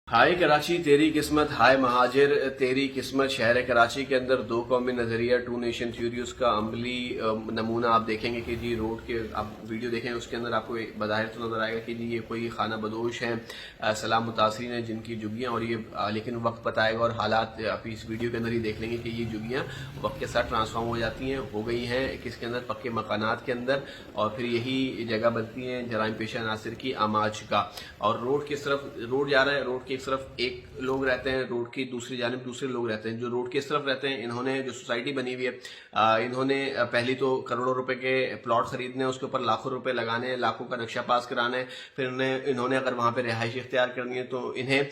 ہائے کراچی تیری قسمت، ہائے مہاجر تیری قسمت۔ شہر کراچی کے اندر دو قومی نظریہ ٹو نیشن تھیوریز کا عملی نمونہ آپ دیکھیں گے کہ جی روڈ کے آپ ویڈیو دیکھیں اس کے اندر آپ کو بظاہر تو نظر آئے گا کہ جی یہ کوئی خانہ بدوش ہیں، سلام متاثرین ہیں جن کی جھگیاں، اور یہ لیکن وقت بتائے گا اور حالات آپ اس ویڈیو کے اندر ہی دیکھ لیں گے کہ یہ جھگیاں وقت کے ساتھ ٹرانسفارم ہو جاتی ہیں، ہو گئی ہیں کس کے اندر، پکے مکانات کے اندر، اور پھر یہی جگہ بنتی ہیں جرائم پیشہ عناصر کی آماج کا۔ اور روڈ کس طرف روڈ جا رہا ہے، روڈ کی ایک طرف ایک لوگ رہتے ہیں، روڈ کی دوسری جانب دوسرے لوگ رہتے ہیں۔ جو روڈ کی اس طرف رہتے ہیں انہوں نے جو سوسائٹی بنی ہوئی ہے، انہوں نے پہلی تو کروڑوں روپے کے پلاٹ خریدنے ہیں، اس کے اوپر لاکھوں روپے لگانے ہیں، لاکھوں کا نقشہ پاس کرانا ہے، پھر انہوں نے اگر وہاں پہ رہائش اختیار کرنی ہے تو انہیں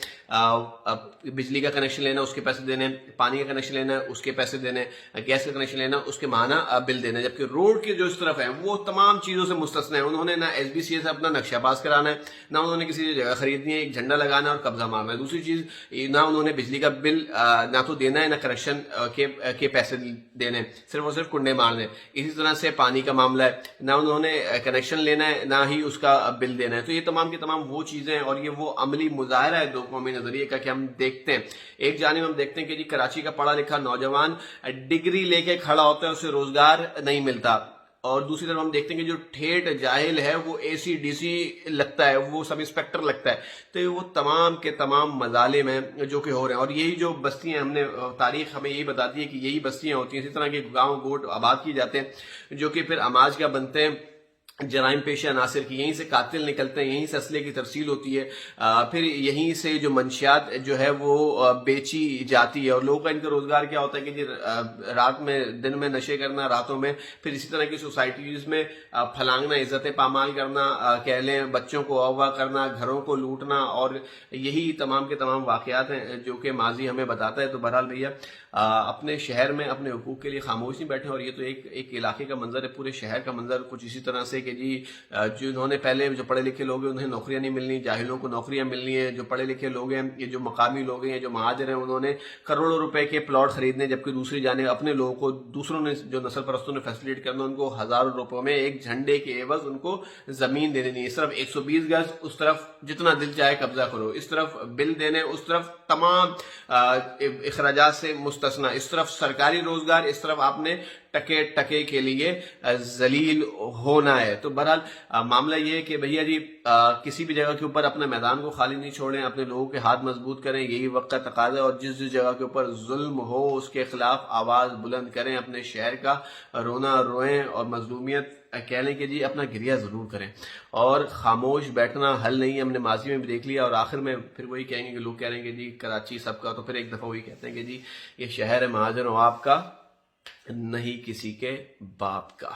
بجلی کا کنیکشن لینا اس کے پیسے دینے، پانی کا کنیکشن لینا اس کے پیسے دینے، گیس کا کنیکشن لینا اس کے ماہانہ بل دینا۔ جبکہ روڈ کے جو اس طرف ہیں وہ تمام چیزوں سے مستثنی ہے، انہوں نے نہ ایس بی سی اے سے اپنا نقشہ پاس کرانا ہے، نہ انہوں نے کسی جگہ خریدنی ہے، ایک جھنڈا لگانا ہے اور قبضہ مارنا ہے۔ دوسری چیز، نہ انہوں نے بجلی کا بل نہ تو دینا ہے، نہ کنیکشن کے پیسے دینے، صرف اور صرف کنڈے مارنے۔ اسی طرح سے پانی کا معاملہ ہے، نہ انہوں نے کنیکشن لینا ہے، نہ ہی اس کا بل دینا ہے۔ تو یہ تمام کی تمام وہ چیزیں، اور یہ وہ عملی مظاہرہ ہے دو قومی نظریے کا کہ ہم دیکھتے ہیں ایک جانب ہم دیکھتے ہیں کہ جی کراچی کا پڑھا لکھا نوجوان ڈگری لے کے کھڑا ہوتا ہے، اسے روزگار نہیں ملتا، اور دوسری طرف ہم دیکھتے ہیں کہ جو ٹھیٹ جاہل ہے وہ اے سی ڈی سی لگتا ہے، وہ سب انسپیکٹر لگتا ہے۔ تو وہ تمام کے تمام مظالم ہیں جو کہ ہو رہے ہیں، اور یہی جو بستیاں ہم نے تاریخ ہمیں یہی بتاتی ہے کہ یہی بستیاں ہوتی ہیں، اسی طرح کے گاؤں گوٹ آباد کیے جاتے ہیں جو کہ پھر آماج کا بنتے ہیں جرائم پیشہ عناصر کی، یہیں سے قاتل نکلتے ہیں، یہیں سے اسلحے کی ترسیل ہوتی ہے، پھر یہیں سے جو منشیات جو ہے وہ بیچی جاتی ہے، اور لوگوں کا ان کا روزگار کیا ہوتا ہے کہ جی رات میں دن میں نشے کرنا، راتوں میں پھر اسی طرح کی سوسائٹیز میں پھلانگنا، عزتیں پامال کرنا، کہہ لیں بچوں کو اغوا کرنا، گھروں کو لوٹنا، اور یہی تمام کے تمام واقعات ہیں جو کہ ماضی ہمیں بتاتا ہے۔ تو بہرحال بھیا اپنے شہر میں اپنے حقوق کے لیے خاموش نہیں بیٹھے، اور یہ تو ایک علاقے کا منظر ہے، پورے شہر کا منظر کچھ اسی طرح سے کہ جی جنہوں نے پہلے جو پڑھے لکھے لوگ ہیں انہیں نوکریاں نہیں ملنی، جاہلوں کو نوکریاں ملنی ہیں، جو پڑھے لکھے لوگ ہیں، یہ جو مقامی لوگ ہیں، جو مہاجر ہیں، انہوں نے کروڑوں روپے کے پلاٹ خریدنے، جبکہ دوسری جانب اپنے لوگوں کو دوسروں نے جو نسل پرستوں نے فیسلیٹ کرنا، ان کو ہزاروں روپوں میں ایک جھنڈے کے عوض ان کو زمین دے دینی ہے، صرف 120 گز، اس طرف جتنا دل چاہے قبضہ کرو، اس طرف بل دینے، اس طرف تمام اخراجات سے مستثنا، اس طرف سرکاری روزگار، اس طرف آپ نے ٹکے ٹکے کے لیے ذلیل ہونا ہے۔ تو بہرحال معاملہ یہ ہے کہ بھیا جی کسی بھی جگہ کے اوپر اپنے میدان کو خالی نہیں چھوڑیں، اپنے لوگوں کے ہاتھ مضبوط کریں، یہی وقت کا تقاضا ہے، اور جس جگہ کے اوپر ظلم ہو اس کے خلاف آواز بلند کریں، اپنے شہر کا رونا روئیں، اور مظلومیت کہہ لیں کہ جی اپنا گریہ ضرور کریں، اور خاموش بیٹھنا حل نہیں ہے۔ ہم نے ماضی میں بھی دیکھ لیا، اور آخر میں پھر وہی کہیں گے کہ لوگ کہہ رہے ہیں کہ جی کراچی سب کا، تو پھر ایک دفعہ وہی کہتے ہیں کہ جی یہ شہر ہے مہاجر و آپ کا، نہیں کسی کے باپ کا۔